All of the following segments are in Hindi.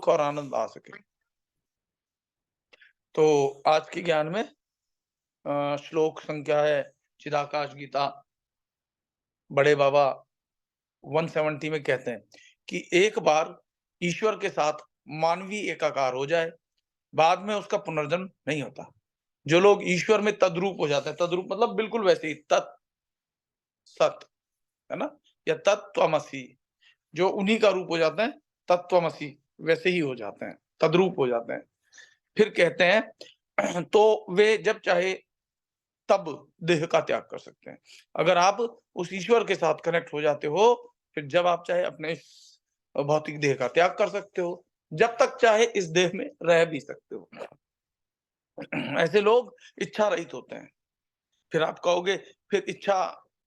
सुख और आनंद आ सके। तो आज के ज्ञान में श्लोक संख्या है चिदाकाश गीता, बड़े बाबा 170 में कहते हैं कि एक बार ईश्वर के साथ मानवी एकाकार हो जाए, बाद में उसका पुनर्जन्म नहीं होता। जो लोग ईश्वर में तद्रूप हो जाते हैं, तद्रूप मतलब बिल्कुल वैसे ही, तत् सत, है ना, या तत्त्वमसि, जो उन्हीं का रूप हो जाते हैं, तत्त्वमसि वैसे ही हो जाते हैं, तद्रूप हो जाते हैं। फिर कहते हैं तो वे जब चाहे तब देह का त्याग कर सकते हैं। अगर आप उस ईश्वर के साथ कनेक्ट हो जाते हो, फिर जब आप चाहे अपने इस भौतिक देह का त्याग कर सकते हो, जब तक चाहे इस देह में रह भी सकते हो। ऐसे लोग इच्छा रहित होते हैं। फिर आप कहोगे फिर इच्छा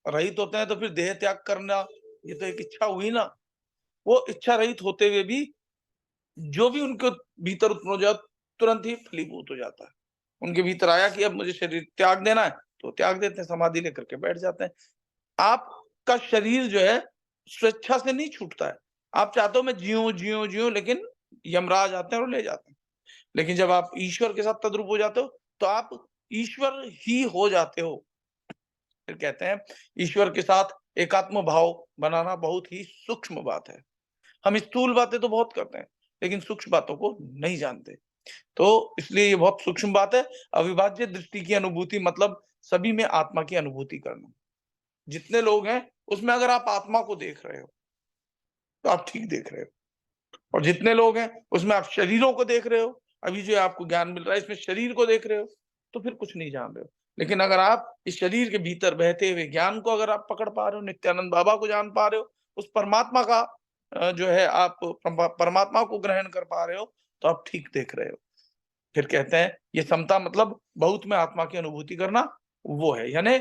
रहित होते हैं तो फिर देह त्याग करना, ये तो एक इच्छा हुई ना। वो इच्छा रहित होते हुए भी जो भी उनके भीतर उत्पन्न हो जाए, तुरंत ही फलीभूत हो जाता है। उनके भीतर आया कि अब मुझे शरीर त्याग देना है, तो त्याग देते हैं, समाधि लेकर के बैठ जाते हैं। आपका शरीर जो है स्वेच्छा से नहीं छूटता है। आप चाहते हो मैं जियूं जियूं जियूं, लेकिन यमराज आते हैं और ले जाते हैं। लेकिन जब आप ईश्वर के साथ तद्रूप हो जाते हो, तो आप ईश्वर ही हो जाते हो। फिर कहते हैं ईश्वर के साथ एकात्म भाव बनाना बहुत ही सूक्ष्म बात है। हम स्थूल बातें तो बहुत करते हैं, लेकिन सूक्ष्म बातों को नहीं जानते। तो इसलिए ये बहुत सूक्ष्म बात है। अविभाज्य दृष्टि की अनुभूति मतलब सभी में आत्मा की अनुभूति करना। जितने लोग हैं उसमें अगर आप आत्मा को देख रहे हो, तो आप ठीक देख रहे हो। और जितने लोग हैं उसमें आप शरीरों को देख रहे हो, अभी जो आपको ज्ञान मिल रहा है इसमें शरीर को देख रहे हो, तो फिर कुछ नहीं जान रहे हो। लेकिन अगर आप इस शरीर के भीतर बहते हुए ज्ञान को अगर आप पकड़ पा रहे हो, नित्यानंद बाबा को जान पा रहे हो, उस परमात्मा का जो है आप परमात्मा को ग्रहण कर पा रहे हो, तो आप ठीक देख रहे हो। फिर कहते हैं ये समता मतलब बहुत में आत्मा की अनुभूति करना, वो है यानी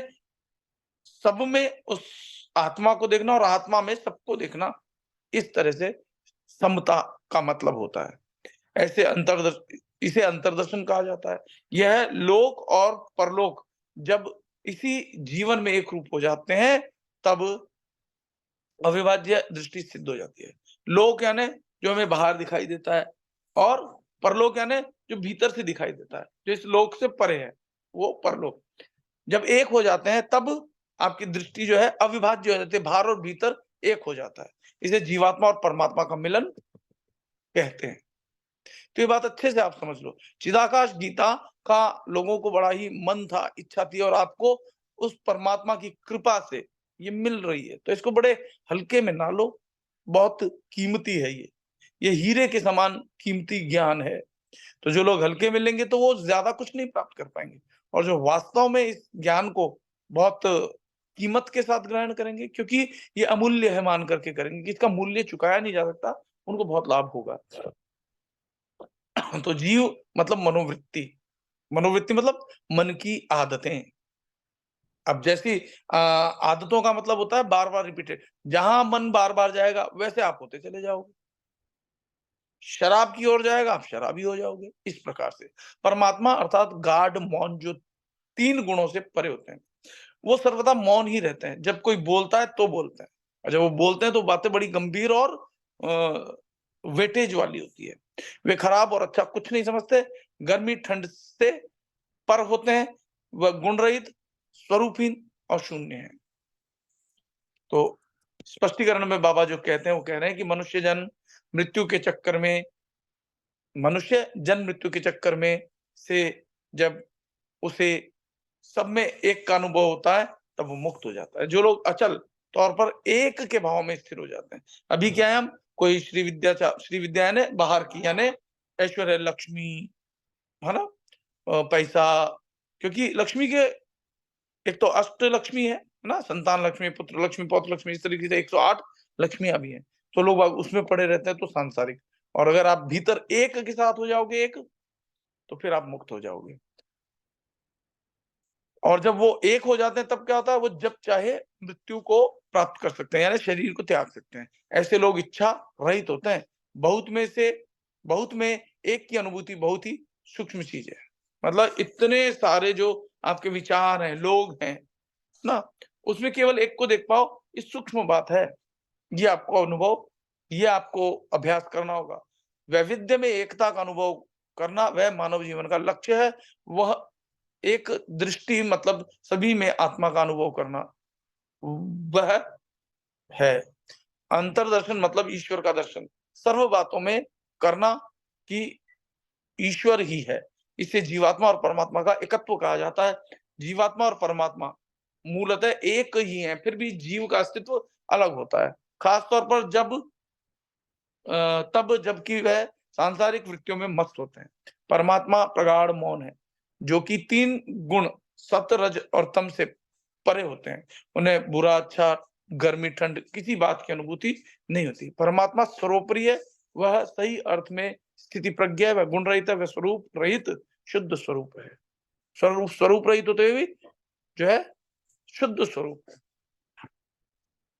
सब में उस आत्मा को देखना और आत्मा में सबको देखना। इस तरह से समता का मतलब होता है। ऐसे इसे अंतर्दर्शन कहा जाता है। यह लोक और परलोक जब इसी जीवन में एक रूप हो जाते हैं, तब अविभाज्य दृष्टि सिद्ध हो जाती है। लोक यानी जो हमें बाहर दिखाई देता है, और परलोक यानी जो भीतर से दिखाई देता है, जो इस लोक से परे है, वो परलोक। जब एक हो जाते हैं तब आपकी दृष्टि जो है अविभाज्य हो जाती है, बाहर और भीतर एक हो जाता है। इसे जीवात्मा और परमात्मा का मिलन कहते हैं। तो ये बात अच्छे से आप समझ लो। चिदाकाश गीता का लोगों को बड़ा ही मन था, इच्छा थी, और आपको उस परमात्मा की कृपा से ये मिल रही है, तो इसको बड़े हल्के में ना लो। बहुत कीमती है ये हीरे के समान कीमती ज्ञान है। तो जो लोग हल्के में लेंगे तो वो ज्यादा कुछ नहीं प्राप्त कर पाएंगे, और जो वास्तव में इस ज्ञान को बहुत कीमत के साथ ग्रहण करेंगे, क्योंकि ये अमूल्य है मान करके करेंगे कि इसका मूल्य चुकाया नहीं जा सकता, उनको बहुत लाभ होगा। तो जीव मतलब मनोवृत्ति, मनोवृत्ति मतलब मन की आदतें। अब जैसी आदतों का मतलब होता है बार बार रिपीटेड। जहां मन बार बार जाएगा वैसे आप होते चले जाओगे। शराब की ओर जाएगा, आप शराबी हो जाओगे। इस प्रकार से परमात्मा अर्थात गॉड, मौन, जो तीन गुणों से परे होते हैं, वो सर्वदा मौन ही रहते हैं। जब कोई बोलता है तो बोलते हैं, और जब वो बोलते हैं तो बातें बड़ी गंभीर और वेटेज वाली होती है। वे खराब और अच्छा कुछ नहीं समझते, गर्मी ठंड से पर होते हैं, वह गुण रहित, स्वरूपहीन और शून्य है। तो स्पष्टीकरण में बाबा जो कहते हैं वो कह रहे हैं कि मनुष्य जन्म मृत्यु के चक्कर में से जब उसे सब में एक का अनुभव होता है, तब वो मुक्त हो जाता है। जो लोग अचल तौर पर एक के भाव में स्थिर हो जाते हैं। अभी क्या है, हम कोई श्री विद्या यानी बाहर की, यानी ऐश्वर्य, लक्ष्मी, है ना, पैसा, क्योंकि लक्ष्मी के एक तो अष्ट लक्ष्मी है ना, संतान लक्ष्मी, पुत्र लक्ष्मी, पौत्र लक्ष्मी, इस तरीके से 108 लक्ष्मियां भी हैं। तो लोग उसमें पड़े रहते हैं, तो सांसारिक। और अगर आप भीतर एक के साथ हो जाओगे, एक, तो फिर आप मुक्त हो जाओगे। और जब वो एक हो जाते हैं तब क्या होता है, वो जब चाहे मृत्यु को प्राप्त कर सकते हैं, यानी शरीर को त्याग सकते हैं। ऐसे लोग इच्छा रहित होते हैं। बहुत में एक की अनुभूति बहुत ही सूक्ष्म चीज है। मतलब इतने सारे जो आपके विचार हैं, लोग हैं ना, उसमें केवल एक को देख पाओ, इस सूक्ष्म बात है। ये आपको अनुभव, ये आपको अभ्यास करना होगा। वैविध्य में एकता का अनुभव करना वह मानव जीवन का लक्ष्य है। वह एक दृष्टि मतलब सभी में आत्मा का अनुभव करना, वह है। अंतर्दर्शन मतलब ईश्वर का दर्शन, सर्व बातों में करना कि ईश्वर ही है। इसे जीवात्मा और परमात्मा का एकत्व कहा जाता है। जीवात्मा और परमात्मा मूलतः एक ही हैं, फिर भी जीव का अस्तित्व अलग होता है। खास तौर पर तब जबकि वह सांसारिक वृत्तियों में मस्त होते हैं। परमात्मा प्रगाढ़ मौन है, जो कि 3 गुण सत्व, रज और तम से परे होते हैं। उन्हें बुरा, अच्छा, गर्मी, ठंड किसी बात की अनुभूति नहीं होती। परमात्मा सर्वोपरि है, वह सही अर्थ में स्थिति प्रज्ञ है, वह गुण रहित है, वह स्वरूप रहित शुद्ध स्वरूप है। स्वरूप रहित होते हुए भी जो है शुद्ध स्वरूप है।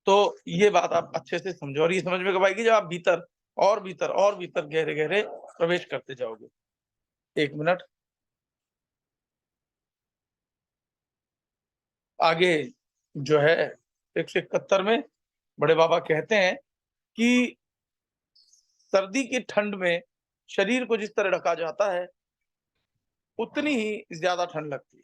तो ये बात आप अच्छे से समझो और ये समझ में कब आएगी जब आप भीतर और भीतर गहरे-गहरे प्रवेश करते जाओगे। 1 मिनट आगे जो है 171 में बड़े बाबा कहते हैं कि सर्दी की ठंड में शरीर को जिस तरह ढका जाता है, उतनी ही ज़्यादा ठंड लगती है।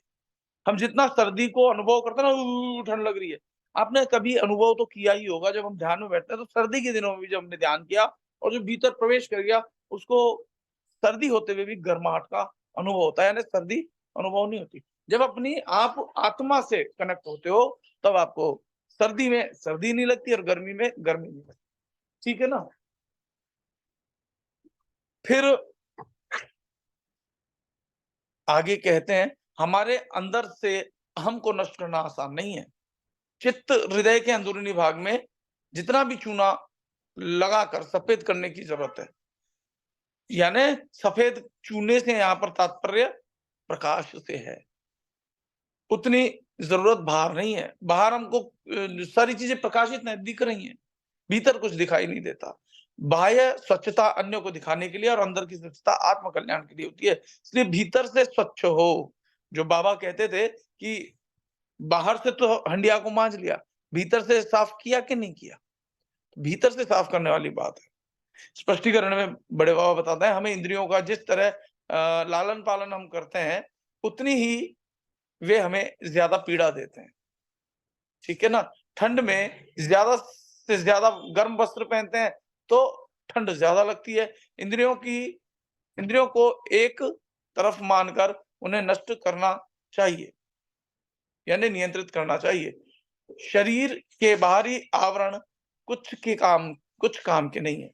हम जितना सर्दी को अनुभव करते हैं ना, ठंड लग रही है। आपने कभी अनुभव तो किया ही होगा जब हम ध्यान में बैठते हैं तो सर्दी के दिनों में भी जब हमने ध्यान किया और जो भीतर प्रवेश कर गया, उसको सर्दी होते हुए भी गर्माहट का अनुभव होता है, यानी सर्दी अनुभव नहीं होती। जब अपनी आप आत्मा से कनेक्ट होते हो, तब आपको सर्दी में सर्दी नहीं लगती और गर्मी में गर्मी नहीं लगती। ठीक है ना? फिर आगे कहते हैं, हमारे अंदर से अहम को नष्ट करना आसान नहीं है। चित्त हृदय के अंदरूनी भाग में जितना भी चूना लगाकर सफेद करने की जरूरत है। यानी सफेद चूने से यहाँ पर तात्पर्य प्रकाश से है। उतनी जरूरत बाहर नहीं है। बाहर हमको सारी चीजें प्रकाशित नहीं दिख रही हैं, भीतर कुछ दिखाई नहीं देता। बाह्य स्वच्छता अन्यों को दिखाने के लिए और अंदर की स्वच्छता आत्म कल्याण के लिए होती है। इसलिए भीतर से स्वच्छ हो। जो बाबा कहते थे कि बाहर से तो हंडिया को मांज लिया, भीतर से साफ किया कि नहीं किया? भीतर से साफ करने वाली बात है। स्पष्टीकरण में बड़े बाबा बताते हैं, हमें इंद्रियों का जिस तरह लालन पालन हम करते हैं, उतनी ही वे हमें ज्यादा पीड़ा देते हैं। ठीक है ना? ठंड में ज्यादा से ज्यादा गर्म वस्त्र पहनते हैं तो ठंड ज्यादा लगती है। इंद्रियों को एक तरफ मानकर उन्हें नष्ट करना चाहिए, यानी नियंत्रित करना चाहिए। शरीर के बाहरी आवरण कुछ काम के नहीं है।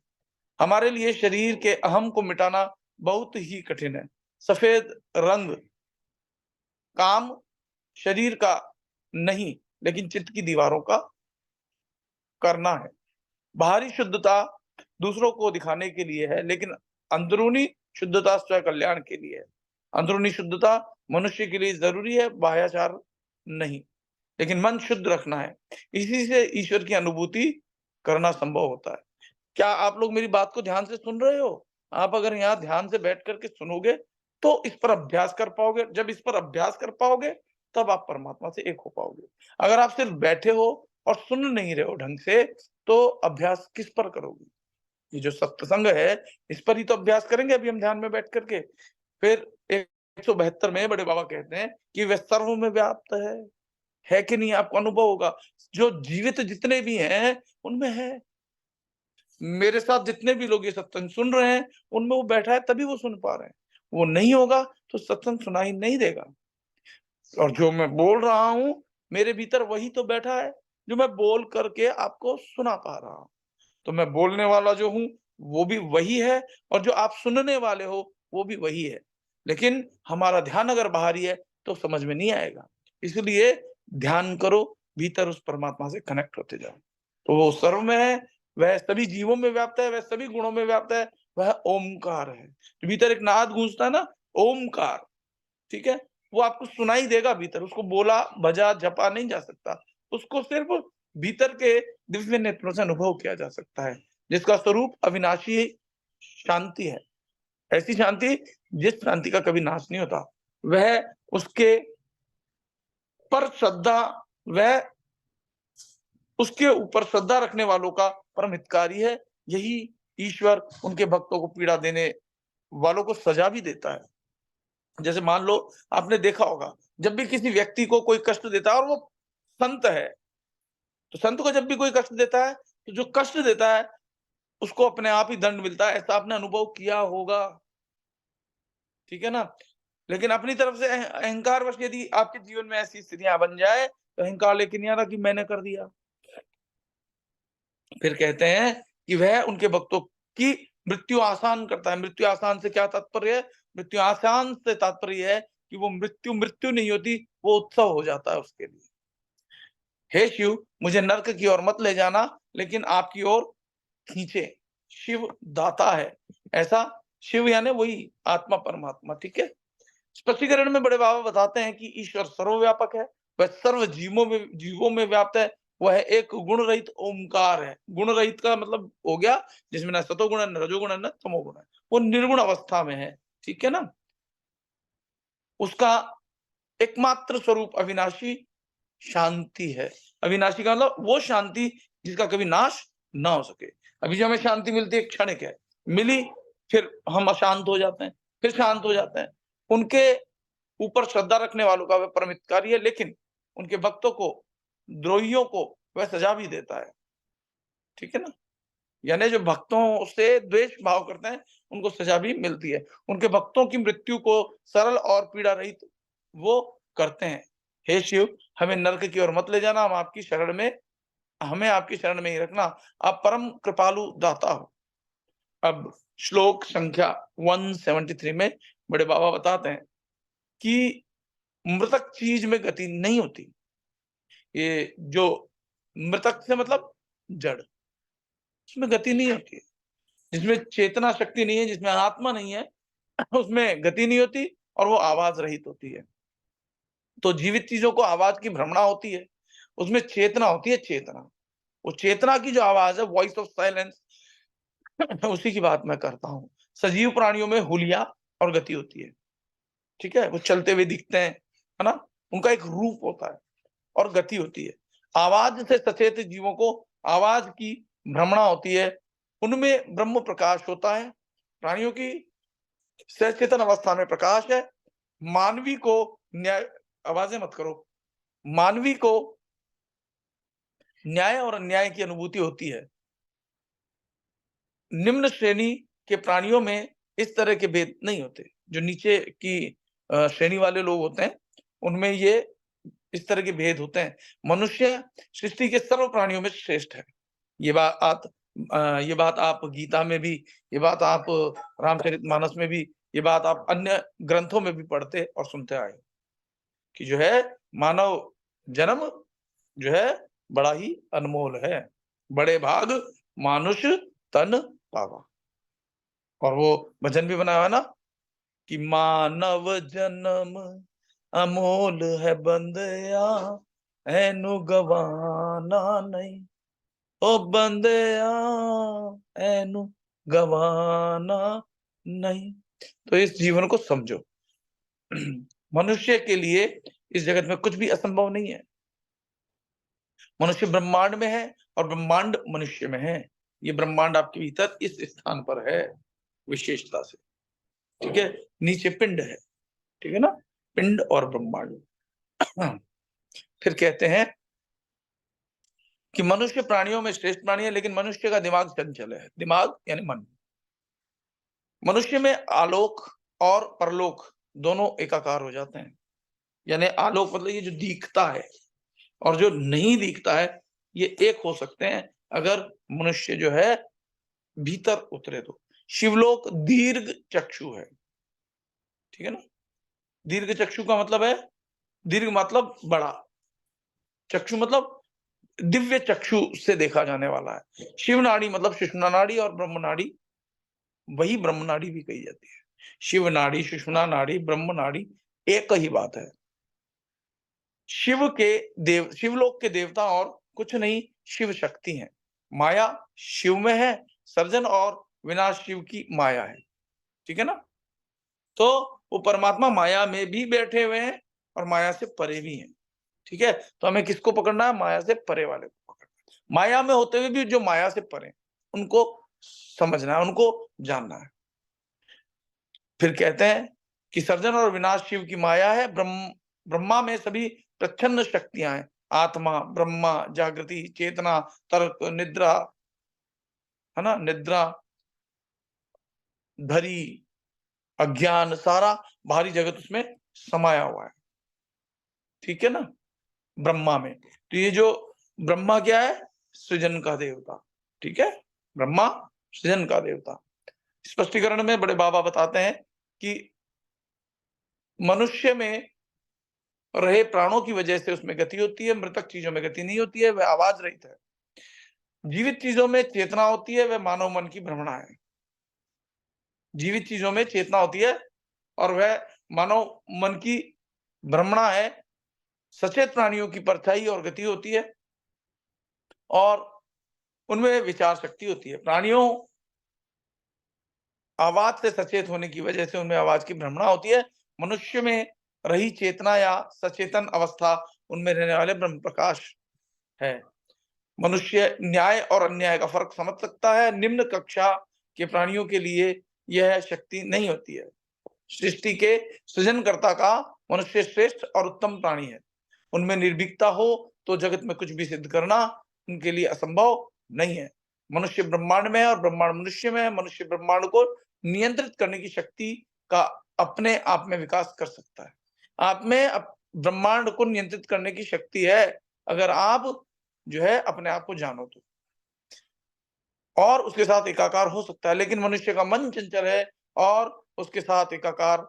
हमारे लिए शरीर के अहम को मिटाना बहुत ही कठिन है। सफेद रंग काम शरीर का नहीं, लेकिन चित्त की दीवारों का करना है। बाहरी शुद्धता दूसरों को दिखाने के लिए है, लेकिन अंदरूनी शुद्धता स्वयं कल्याण के लिए है। अंदरूनी शुद्धता मनुष्य के लिए जरूरी है, बाह्याचार नहीं। लेकिन मन शुद्ध रखना है। इसी से ईश्वर की अनुभूति करना संभव होता है। क्या आप लोग मेरी बात को ध्यान से सुन रहे हो? आप अगर यहाँ ध्यान से बैठ कर के सुनोगे, तो इस पर अभ्यास कर पाओगे। जब इस पर अभ्यास कर पाओगे, तब आप परमात्मा से एक हो पाओगे। अगर आप सिर्फ बैठे हो और सुन नहीं रहे हो ढंग से, तो अभ्यास किस पर करोगे? ये जो सत्संग है, इस पर ही तो अभ्यास करेंगे अभी हम ध्यान में बैठ करके। फिर 172 में बड़े बाबा कहते हैं कि वह सर्व में व्याप्त है कि नहीं? आपको अनुभव होगा। जो जीवित जितने भी हैं, उनमें है। मेरे साथ जितने भी लोग ये सत्संग सुन रहे हैं, उनमें वो बैठा है तभी वो सुन पा रहे हैं। वो नहीं होगा तो सत्संग सुनाई नहीं देगा। और जो मैं बोल रहा हूँ, मेरे भीतर वही तो बैठा है, जो मैं बोल करके आपको सुना पा रहा हूँ। तो मैं बोलने वाला जो हूँ, वो भी वही है और जो आप सुनने वाले हो, वो भी वही है। लेकिन हमारा ध्यान अगर बाहरी है, तो समझ में नहीं आएगा। इसलिए ध्यान करो, भीतर उस परमात्मा से कनेक्ट होते जाओ। तो वो सर्व में है, वह सभी जीवों में व्याप्त है, वह सभी गुणों में व्याप्त है, वह ओमकार है। तो भीतर एक नाद गूंजता है ना, ओमकार, ठीक है? वो आपको सुनाई देगा भीतर, उसको बोला, भजा, जपा नहीं जा सकता। उसको सिर्फ भीतर के दिव्य नेत्रों से अनुभव किया जा सकता है, जिसका स्वरूप अविनाशी शांति है। ऐसी शांति जिस शांति का कभी नाश नहीं होता। वह उसके पर श्रद्धा वह उसके ऊपर श्रद्धा रखने वालों का परम हितकारी है। यही ईश्वर उनके भक्तों को पीड़ा देने वालों को सजा भी देता है। जैसे मान लो, आपने देखा होगा, जब भी किसी व्यक्ति को कोई कष्ट देता है और वो संत है, तो संत को जब भी कोई कष्ट देता है, तो जो कष्ट देता है उसको अपने आप ही दंड मिलता है। ऐसा आपने अनुभव किया होगा, ठीक है ना? लेकिन अपनी तरफ से अहंकारवश यदि आपके जीवन में ऐसी स्थितियां बन जाए, तो अहंकार लेके नहीं आना कि मैंने कर दिया। फिर कहते हैं कि वह उनके भक्तों की मृत्यु आसान करता है। मृत्यु आसान से क्या तात्पर्य है? मृत्यु आसान से तात्पर्य है कि वो मृत्यु मृत्यु नहीं होती, वो उत्सव हो जाता है उसके लिए। हे शिव, मुझे नरक की ओर मत ले जाना, लेकिन आपकी ओर खींचे। शिव दाता है। ऐसा शिव यानी वही आत्मा परमात्मा, ठीक है? स्पष्टीकरण में बड़े बाबा बताते हैं कि ईश्वर सर्वव्यापक है, वह सर्व जीवों में व्याप्त है। वह एक गुण रहित ओंकार है। गुण रहित का मतलब हो गया जिसमें न सतोगुण है, न रजोगुण है, न तमोगुण है। वो निर्गुण अवस्था में है, ठीक है ना? उसका एकमात्र स्वरूप अविनाशी शांति है। अविनाशी का मतलब वो शांति जिसका कभी नाश ना हो सके। अभी जो हमें शांति मिलती है क्षणिक है, मिली, फिर हम अशांत हो जाते हैं, फिर शांत हो जाते हैं। उनके ऊपर श्रद्धा रखने वालों का वह परम हितकारी है, लेकिन उनके भक्तों को, द्रोहियों को वह सजा भी देता है, ठीक है ना? यानी जो भक्तों से द्वेष भाव करते हैं, उनको सजा भी मिलती है। उनके भक्तों की मृत्यु को सरल और पीड़ा रहित वो करते हैं। हे शिव, हमें नरक की ओर मत ले जाना, हमें आपकी शरण में ही रखना। आप परम कृपालु दाता हो। अब श्लोक संख्या 173 में बड़े बाबा बताते हैं कि मृतक चीज में गति नहीं होती। ये जो मृतक से मतलब जड़, उसमें गति नहीं होती है। जिसमें चेतना शक्ति नहीं है, जिसमें आत्मा नहीं है, उसमें गति नहीं होती और वो आवाज रहित होती है। तो जीवित चीजों को आवाज की भ्रमणा होती है, उसमें चेतना होती है, चेतना। वो चेतना की जो आवाज है, वॉइस ऑफ साइलेंस, उसी की बात मैं करता हूँ। सजीव प्राणियों में हुलिया और गति होती है, ठीक है? वो चलते हुए दिखते हैं, है ना? उनका एक रूप होता है और गति होती है। आवाज से सचेत जीवों को आवाज की भ्रमणा होती है, उनमें ब्रह्म प्रकाश होता है। प्राणियों की सचेतन अवस्था में प्रकाश है। मानवी को न्याय, आवाजें मत करो, मानवी को न्याय और अन्याय की अनुभूति होती है। निम्न श्रेणी के प्राणियों में इस तरह के भेद नहीं होते। जो नीचे की श्रेणी वाले लोग होते हैं, उनमें ये इस तरह के भेद होते हैं। मनुष्य सृष्टि के सर्व प्राणियों में श्रेष्ठ है। ये बात आप गीता में भी, ये बात आप रामचरितमानस में भी, ये बात आप अन्य ग्रंथों में भी पढ़ते और सुनते आए कि जो है मानव जन्म जो है बड़ा ही अनमोल है। बड़े भाग मानुष तन पावा। और वो भजन भी बनाया है ना कि मानव जन्म अमोल है बंदया, एनु गवाना नहीं, ओ बंदया एनु गवाना नहीं। तो इस जीवन को समझो। मनुष्य के लिए इस जगत में कुछ भी असंभव नहीं है। मनुष्य ब्रह्मांड में है और ब्रह्मांड मनुष्य में है। ये ब्रह्मांड आपके भीतर इस स्थान पर है विशेषता से, ठीक है? नीचे पिंड है, ठीक है ना? पिंड और ब्रह्मांड। फिर कहते हैं कि मनुष्य प्राणियों में श्रेष्ठ प्राणी है, लेकिन मनुष्य का दिमाग चंचल है। दिमाग यानी मन। मनुष्य में आलोक और परलोक दोनों एकाकार हो जाते हैं। यानी आलोक मतलब ये जो दिखता है और जो नहीं दिखता है, ये एक हो सकते हैं अगर मनुष्य जो है भीतर उतरे तो। शिवलोक दीर्घ चक्षु है, ठीक है ना? दीर्घ चक्षु का मतलब है, दीर्घ मतलब बड़ा, चक्षु मतलब दिव्य चक्षु से देखा जाने वाला है। शिव नाड़ी मतलब सुषुम्ना नाड़ी और ब्रह्म नाड़ी, वही ब्रह्म नाड़ी भी कही जाती है। शिव नाड़ी, सुषुम्ना नाड़ी, ब्रह्म नाड़ी एक ही बात है। शिवलोक के देवता और कुछ नहीं, शिव शक्ति है। माया शिव में है, सर्जन और विनाश शिव की माया है, ठीक है ना? तो वो परमात्मा माया में भी बैठे हुए हैं और माया से परे भी हैं, ठीक है? तो हमें किसको पकड़ना है? माया से परे वाले को पकड़ना है। माया में होते हुए भी जो माया से परे, उनको समझना है, उनको जानना है। फिर कहते हैं कि सर्जन और विनाश शिव की माया है। ब्रह्मा में सभी प्रच्छन्न शक्तियां हैं, आत्मा, ब्रह्मा, जागृति, चेतना, तर्क, निद्रा, है ना, निद्रा, धरी, अज्ञान, सारा बाहरी जगत उसमें समाया हुआ है। ठीक है ना, ब्रह्मा में। तो ये जो ब्रह्मा क्या है, सृजन का देवता। ठीक है, ब्रह्मा सृजन का देवता। स्पष्टीकरण में बड़े बाबा बताते हैं कि मनुष्य में रहे प्राणों की वजह से उसमें गति होती है, मृतक चीजों में गति नहीं होती है, वह आवाज रहित है। जीवित चीजों में चेतना होती है, वह मानव मन की भ्रमणा है। जीवित चीजों में चेतना होती है और वह मानव मन की भ्रमणा है। सचेत प्राणियों की परछाई और गति होती है और उनमें विचार शक्ति होती है। प्राणियों आवाज से सचेत होने की वजह से उनमें आवाज की भ्रमणा होती है। मनुष्य में रही चेतना या सचेतन अवस्था, उनमें रहने वाले ब्रह्म प्रकाश है। मनुष्य न्याय और अन्याय का फर्क समझ सकता है। निम्न कक्षा के प्राणियों के लिए यह शक्ति नहीं होती है। सृष्टि के सृजनकर्ता का मनुष्य श्रेष्ठ और उत्तम प्राणी है। उनमें निर्भीकता हो तो जगत में कुछ भी सिद्ध करना उनके लिए असंभव नहीं है। मनुष्य ब्रह्मांड में है और ब्रह्मांड मनुष्य में है। मनुष्य ब्रह्मांड को नियंत्रित करने की शक्ति का अपने आप में विकास कर सकता है। आप में ब्रह्मांड को नियंत्रित करने की शक्ति है, अगर आप जो है अपने आप को जानो तो, और उसके साथ एकाकार हो सकता है। लेकिन मनुष्य का मन चंचल है और उसके साथ एकाकार,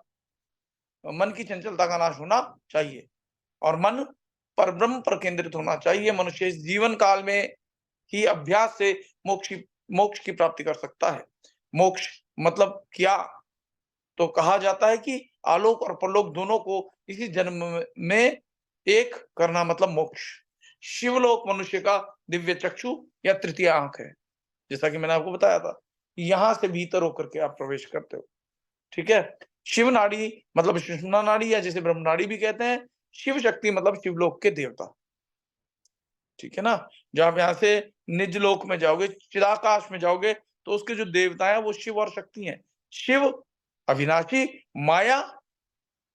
मन की चंचलता का नाश होना चाहिए और मन पर ब्रह्म पर केंद्रित होना चाहिए। मनुष्य इस जीवन काल में ही अभ्यास से मोक्ष की प्राप्ति कर सकता है। मोक्ष मतलब क्या, तो कहा जाता है कि आलोक और परलोक दोनों को इसी जन्म में एक करना मतलब मोक्ष। शिवलोक मनुष्य का दिव्य चक्षु या तृतीय आंख है। जैसा कि मैंने आपको बताया था, यहां से भीतर होकर के आप प्रवेश करते हो। ठीक है, शिव नाड़ी मतलब सुषुम्ना नाड़ी या जिसे ब्रह्म नाड़ी भी कहते हैं। शिव शक्ति मतलब शिवलोक के देवता। ठीक है ना, जब आप यहाँ से निज लोक में जाओगे, चिदाकाश में जाओगे, तो उसके जो देवता है वो शिव और शक्ति हैं। शिव अविनाशी, माया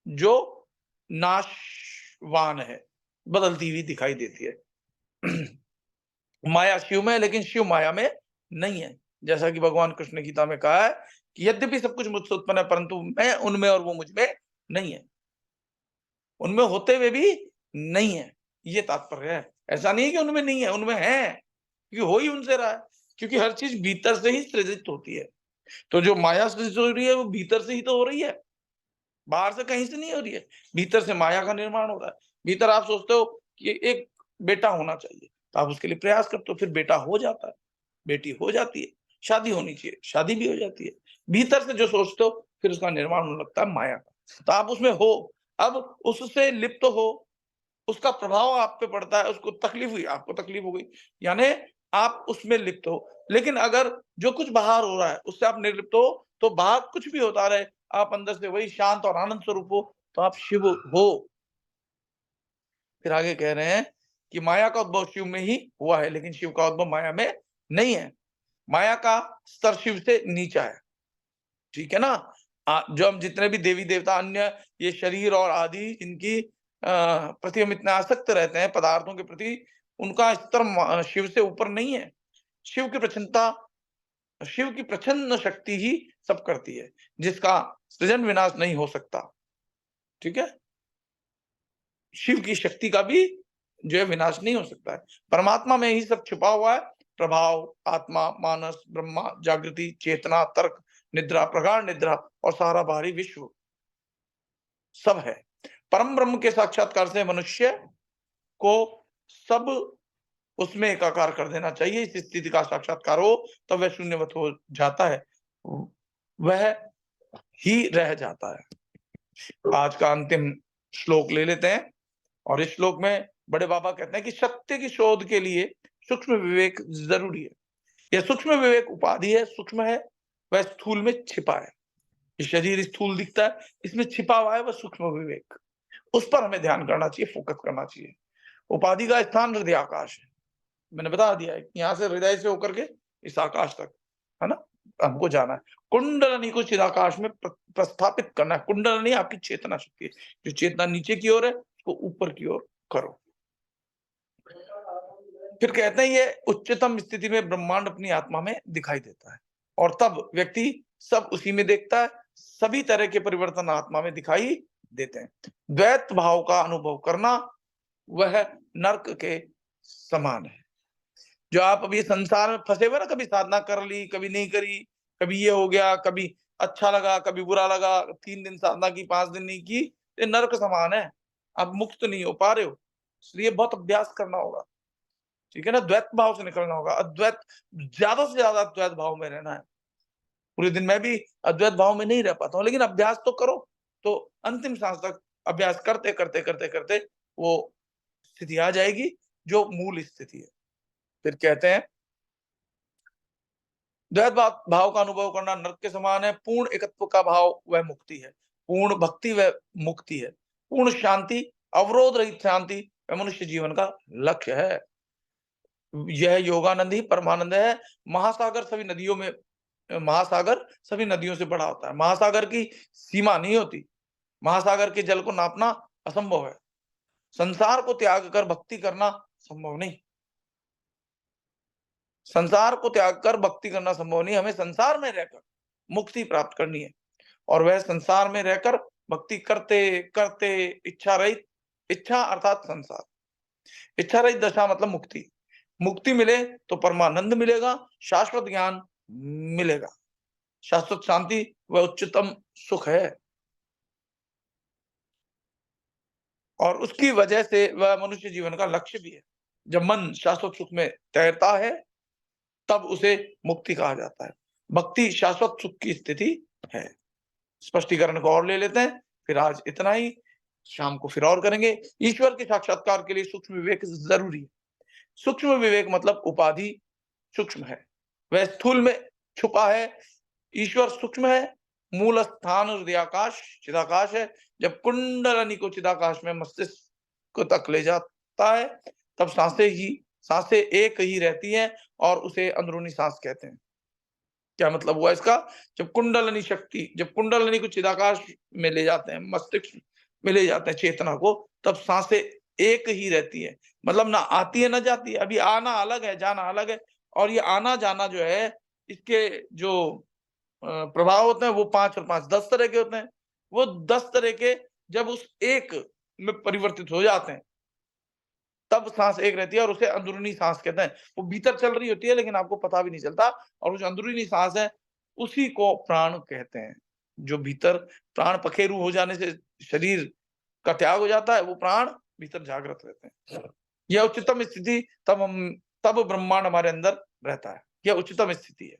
जो नाशवान है, बदलती हुई दिखाई देती है। माया शिव में है लेकिन शिव माया में नहीं है। जैसा कि भगवान कृष्ण ने गीता में कहा है कि यद्यपि सब कुछ मुझसे उत्पन्न है परंतु मैं उनमें और वो मुझ में नहीं है। उनमें होते हुए भी नहीं है, ये तात्पर्य है। ऐसा नहीं है कि उनमें नहीं है, उनमें है, क्योंकि हो ही उनसे रहा है। क्योंकि हर चीज भीतर से ही सृजित होती है। तो जो माया सृजित हो रही है वो भीतर से ही तो हो रही है, बाहर से कहीं से नहीं हो रही है। भीतर से माया का निर्माण हो रहा है। भीतर आप सोचते हो कि एक बेटा होना चाहिए, तो आप उसके लिए प्रयास करते हो, फिर बेटा हो जाता है, बेटी हो जाती है, शादी होनी चाहिए, शादी भी हो जाती है। भीतर से जो सोचते हो फिर उसका निर्माण होने लगता है माया का। तो आप उसमें हो, अब उससे लिप्त हो, उसका प्रभाव आप पे पड़ता है, उसको तकलीफ हुई, आपको तकलीफ हो गई, यानी आप उसमें लिप्त हो। लेकिन अगर जो कुछ बाहर हो रहा है उससे आप निर्लिप्त हो, तो बाहर कुछ भी होता रहे, आप अंदर से वही शांत और आनंद स्वरूप हो, तो आप शिव हो। फिर आगे कह रहे हैं कि माया का उद्भव शिव में ही हुआ है, लेकिन शिव का उद्भव माया में नहीं है। माया का स्तर शिव से नीचा है। ठीक है ना, जो हम जितने भी देवी देवता अन्य ये शरीर और आदि इनकी प्रति हम इतने आसक्त रहते हैं पदार्थों के प्रति, उनका स्तर शिव से ऊपर नहीं है। शिव की प्रचन्नता, शिव की प्रचंड शक्ति ही सब करती है, जिसका सृजन विनाश नहीं हो सकता। ठीक है, शिव की शक्ति का भी जो है विनाश नहीं हो सकता है। परमात्मा में ही सब छुपा हुआ है। प्रभाव, आत्मा, मानस, ब्रह्मा, जागृति, चेतना, तर्क, निद्रा, प्रगाढ़ निद्रा और सारा बाहरी विश्व सब है। परम ब्रह्म के साक्षात्कार से मनुष्य को सब उसमें एकाकार कर देना चाहिए। इस स्थिति का साक्षात्कार हो तो वह शून्यवत हो जाता है, वह ही रह जाता है। आज का अंतिम श्लोक ले लेते हैं, और इस श्लोक में बड़े बाबा कहते हैं कि सत्य की शोध के लिए सूक्ष्म विवेक जरूरी है। यह सूक्ष्म विवेक उपाधि है, सूक्ष्म है, वह स्थूल में छिपा है। ये शरीर स्थूल दिखता है, इसमें छिपा हुआ है वह सूक्ष्म विवेक। उस पर हमें ध्यान करना चाहिए, फोकस करना चाहिए। उपाधि का स्थान हृदय आकाश है। मैंने बता दिया है कि यहाँ से हृदय से होकर के इस आकाश तक, है ना, हमको जाना है। कुंडलनी को चिदाकाश में प्रस्थापित करना है। कुंडलनी आपकी चेतना शक्ति है। जो चेतना नीचे की ओर है, उसको ऊपर की ओर करो। फिर कहते हैं ये उच्चतम स्थिति में ब्रह्मांड अपनी आत्मा में दिखाई देता है और तब व्यक्ति सब उसी में देखता है। सभी तरह के परिवर्तन आत्मा में दिखाई देते हैं। द्वैत भाव का अनुभव करना वह नरक के समान है। जो आप अभी संसार में फंसे हुए ना, कभी साधना कर ली, कभी नहीं करी, कभी ये हो गया, कभी अच्छा लगा, कभी बुरा लगा, 3 दिन साधना की, 5 दिन नहीं की, ये नरक समान है। आप मुक्त नहीं हो पा रहे हो, इसलिए बहुत अभ्यास करना होगा। ठीक है ना, द्वैत भाव से निकलना होगा। अद्वैत, ज्यादा से ज्यादा अद्वैत भाव में रहना है। पूरे दिन मैं भी अद्वैत भाव में नहीं रह पाता हूँ, लेकिन अभ्यास तो करो, तो अंतिम सांस तक अभ्यास करते करते करते करते वो स्थिति आ जाएगी जो मूल स्थिति है। फिर कहते हैं द्वैत भाव का अनुभव करना नरक के समान है। पूर्ण एकत्व का भाव वह मुक्ति है। पूर्ण भक्ति वह मुक्ति है। पूर्ण शांति, अवरोध रहित शांति वह मनुष्य जीवन का लक्ष्य है। यह योगानंद ही परमानंद है। महासागर सभी नदियों में, महासागर सभी नदियों से बड़ा होता है। महासागर की सीमा नहीं होती। महासागर के जल को नापना असंभव है। संसार को त्याग कर भक्ति करना संभव नहीं। संसार को त्याग कर भक्ति करना संभव नहीं। हमें संसार में रहकर मुक्ति प्राप्त करनी है और वह संसार में रहकर भक्ति करते करते इच्छा रहित, इच्छा अर्थात संसार, इच्छा रहित दशा मतलब मुक्ति। मुक्ति मिले तो परमानंद मिलेगा, शाश्वत ज्ञान मिलेगा, शाश्वत शांति वह उच्चतम सुख है और उसकी वजह से वह मनुष्य जीवन का लक्ष्य भी है। जब मन शाश्वत सुख में तैरता है तब उसे मुक्ति कहा जाता है। भक्ति शाश्वत सुख की स्थिति है। स्पष्टीकरण को और ले लेते हैं, फिर आज इतना ही, शाम को फिर और करेंगे। ईश्वर के साक्षात्कार के लिए सूक्ष्म विवेक जरूरी है। सूक्ष्म विवेक मतलब उपाधि सूक्ष्म है, वह स्थूल में छुपा है। ईश्वर सूक्ष्म है। मूल स्थान हृदयाकाश चिदाकाश है। जब कुंडलनी को चिदाकाश में मस्तिष्क तक ले जाता है तब सांसें एक ही रहती हैं और उसे अंदरूनी सांस कहते हैं। क्या मतलब हुआ इसका? जब कुंडलनी को चिदाकाश में ले जाते हैं, मस्तिष्क में ले जाते हैं चेतना को, तब सांसें एक ही रहती है। मतलब ना आती है ना जाती है। अभी आना अलग है, जाना अलग है। और ये आना जाना जो है, इसके जो प्रभाव होते हैं वो 5 और 5 10 तरह के होते हैं। वो 10 तरह के जब उस एक में परिवर्तित हो जाते हैं तब सांस एक रहती है और उसे अंदरूनी सांस कहते हैं। वो भीतर चल रही होती है लेकिन आपको पता भी नहीं चलता, और वो जो अंदरूनी सांस है उसी को प्राण कहते हैं। जो भीतर प्राण पखेरु हो जाने से शरीर का त्याग हो जाता है, वो प्राण भीतर जागृत रहते हैं। यह उच्चतम स्थिति तब ब्रह्मांड हमारे अंदर रहता है। यह उच्चतम स्थिति है।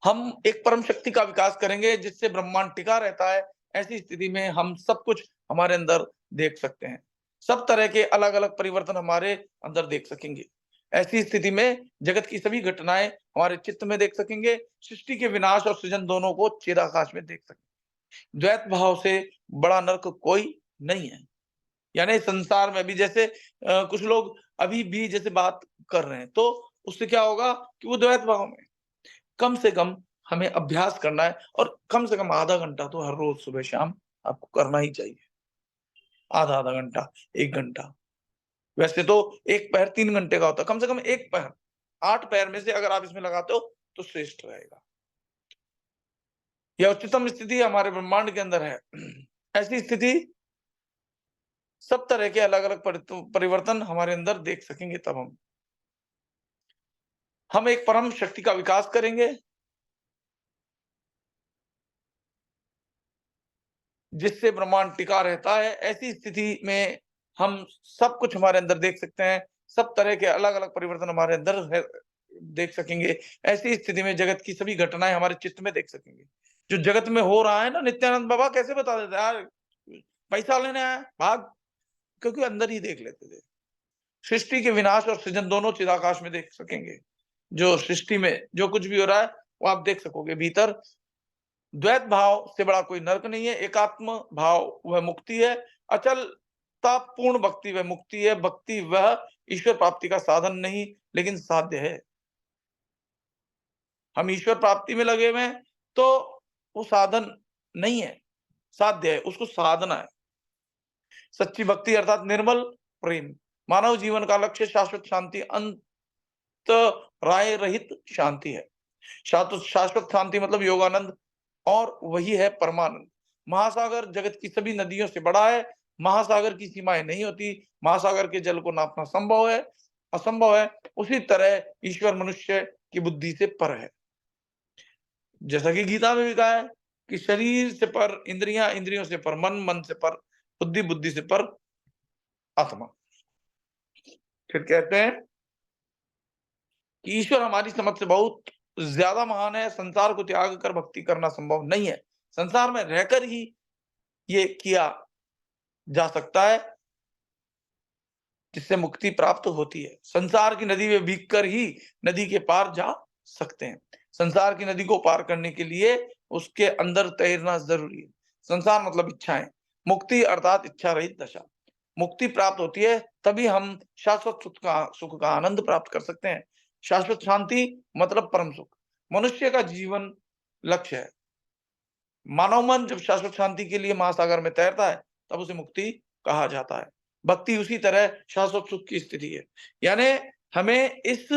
हम एक परम शक्ति का विकास करेंगे जिससे ब्रह्मांड टिका रहता है। ऐसी स्थिति में हम सब कुछ हमारे अंदर देख सकते हैं। सब तरह के अलग अलग परिवर्तन हमारे अंदर देख सकेंगे। ऐसी स्थिति में जगत की सभी घटनाएं हमारे चित्त में देख सकेंगे। सृष्टि के विनाश और सृजन दोनों को चिदाकाश में देख सकेंगे। द्वैत भाव से बड़ा नरक कोई नहीं है। यानी संसार में भी जैसे कुछ लोग अभी भी जैसे बात कर रहे हैं, तो उससे क्या होगा कि वो द्वैत भाव में। कम से कम हमें अभ्यास करना है और कम से कम आधा घंटा तो हर रोज सुबह शाम आपको करना ही चाहिए। आधा घंटा, 1 घंटा। वैसे तो एक पहर 3 घंटे का होता है, कम से कम एक पहर 8 पहर में से अगर आप इसमें लगाते हो तो श्रेष्ठ रहेगा। यह उच्चतम स्थिति हमारे ब्रह्मांड के अंदर है। ऐसी स्थिति सब तरह के अलग अलग परिवर्तन हमारे अंदर देख सकेंगे। तब हम एक परम शक्ति का विकास करेंगे जिससे ब्रह्मांड टिका रहता है। ऐसी स्थिति में हम सब कुछ हमारे अंदर देख सकते हैं। सब तरह के अलग अलग परिवर्तन हमारे अंदर देख सकेंगे। ऐसी स्थिति में जगत की सभी घटनाएं हमारे चित्त में देख सकेंगे। जो जगत में हो रहा है ना, नित्यानंद बाबा कैसे बता देते यार, पैसा लेने आया भाग, क्योंकि अंदर ही देख लेते थे। सृष्टि के विनाश और सृजन दोनों चिदाकाश में देख सकेंगे। जो सृष्टि में जो कुछ भी हो रहा है वो आप देख सकोगे भीतर। द्वैत भाव से बड़ा कोई नरक नहीं है। एकात्म भाव वह मुक्ति है। अचलता पूर्ण भक्ति वह मुक्ति है। भक्ति वह ईश्वर प्राप्ति का साधन नहीं लेकिन साध्य है। हम ईश्वर प्राप्ति में लगे हुए हैं, तो वो साधन नहीं है, साध्य है, उसको साधना है। सच्ची भक्ति अर्थात निर्मल प्रेम। मानव जीवन का लक्ष्य शाश्वत शांति, अंत राय रहित शांति है। शाश्वत शांति मतलब योगानंद, और वही है परमानंद। महासागर जगत की सभी नदियों से बड़ा है। महासागर की सीमाएं नहीं होती। महासागर के जल को नापना संभव है, असंभव है। उसी तरह ईश्वर मनुष्य की बुद्धि से पर है। जैसा कि गीता में भी कहा है कि शरीर से पर इंद्रियां, इंद्रियों से पर मन, मन से पर बुद्धि, बुद्धि से पर आत्मा। फिर कहते हैं कि ईश्वर हमारी समझ से बहुत ज्यादा महान है। संसार को त्याग कर भक्ति करना संभव नहीं है। संसार में रहकर ही ये किया जा सकता है, जिससे मुक्ति प्राप्त होती है। संसार की नदी में भीग कर ही नदी के पार जा सकते हैं। संसार की नदी को पार करने के लिए उसके अंदर तैरना जरूरी है। संसार मतलब इच्छाएं। मुक्ति अर्थात इच्छा रहित दशा। मुक्ति प्राप्त होती है तभी हम शाश्वत सुख का आनंद प्राप्त कर सकते हैं। शाश्वत शांति मतलब परम सुख, मनुष्य का जीवन लक्ष्य है। मानव मन जब शाश्वत शांति के लिए महासागर में तैरता है, तब उसे मुक्ति कहा जाता है। भक्ति उसी तरह शाश्वत सुख की स्थिति है। यानी हमें इस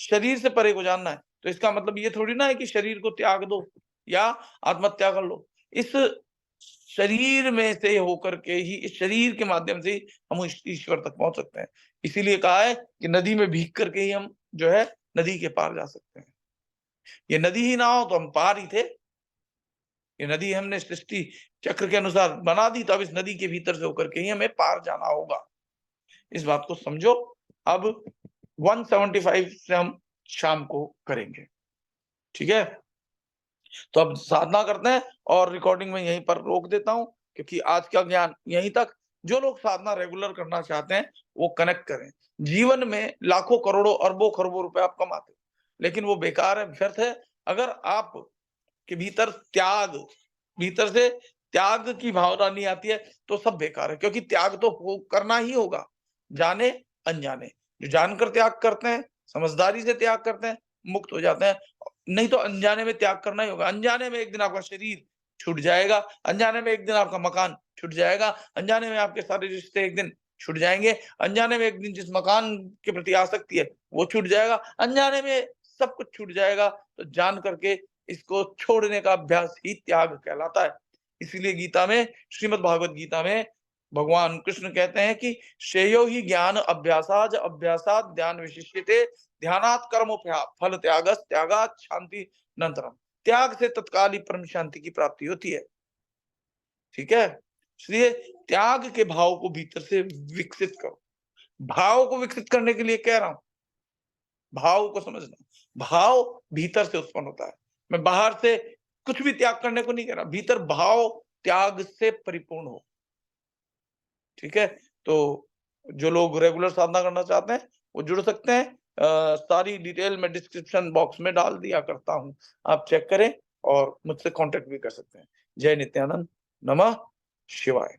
शरीर से परे को जानना है। तो इसका मतलब ये थोड़ी ना है कि शरीर को त्याग दो या आत्महत्या कर लो। इस शरीर में से होकर के ही, इस शरीर के माध्यम से ही हम ईश्वर तक पहुंच सकते हैं। इसीलिए कहा है कि नदी में भीग करके ही हम जो है नदी के पार जा सकते हैं। ये नदी ही ना हो तो हम पार ही थे। ये नदी हमने सृष्टि चक्र के अनुसार बना दी, तो अब इस नदी के भीतर से होकर के ही हमें पार जाना होगा। इस बात को समझो। अब 175 से हम शाम को करेंगे, ठीक है? तो अब साधना करते हैं और रिकॉर्डिंग में यहीं पर रोक देता हूं, क्योंकि आज का ज्ञान यहीं तक। जो लोग साधना रेगुलर करना चाहते हैं वो कनेक्ट करें। जीवन में लाखों करोड़ों अरबों खरबों रुपए आप कमाते हो, लेकिन वो बेकार है, व्यर्थ है। अगर आप के भीतर भीतर से त्याग की भावना नहीं आती है, तो सब बेकार है। क्योंकि त्याग तो करना ही होगा, जाने अनजाने। जो जानकर त्याग करते हैं, समझदारी से त्याग करते हैं, मुक्त हो जाते हैं। नहीं तो अनजाने में त्याग करना ही होगा। अनजाने में एक दिन आपका शरीर छूट जाएगा, अनजाने में एक दिन आपका मकान छूट जाएगा, अनजाने में आपके सारे रिश्ते एक दिन छूट जाएंगे, अनजाने में एक दिन जिस मकान के प्रति आसक्ति है वो छूट जाएगा, अनजाने में सब कुछ छूट जाएगा। तो जान करके इसको छोड़ने का अभ्यास ही त्याग कहलाता है। इसीलिए गीता में, श्रीमद् भागवत गीता में भगवान कृष्ण कहते हैं कि श्रेयो ही ज्ञान अभ्यासाज अभ्यासात ध्यान विशिष्यते ध्यानात् कर्म फल त्यागस त्यागात् शांति नंतरम। त्याग से तत्काल ही परम शांति की प्राप्ति होती है, ठीक है? इसलिए त्याग के भाव को भीतर से विकसित करो। भाव को विकसित करने के लिए कह रहा हूं, भाव को समझना। भाव भीतर से उत्पन्न होता है। मैं बाहर से कुछ भी त्याग करने को नहीं कह रहा, भीतर भाव त्याग से परिपूर्ण हो, ठीक है? तो जो लोग रेगुलर साधना करना चाहते हैं वो जुड़ सकते हैं। सारी डिटेल मैं डिस्क्रिप्शन बॉक्स में डाल दिया करता हूं, आप चेक करें और मुझसे कांटेक्ट भी कर सकते हैं। जय नित्यानंद, नमः शिवाय।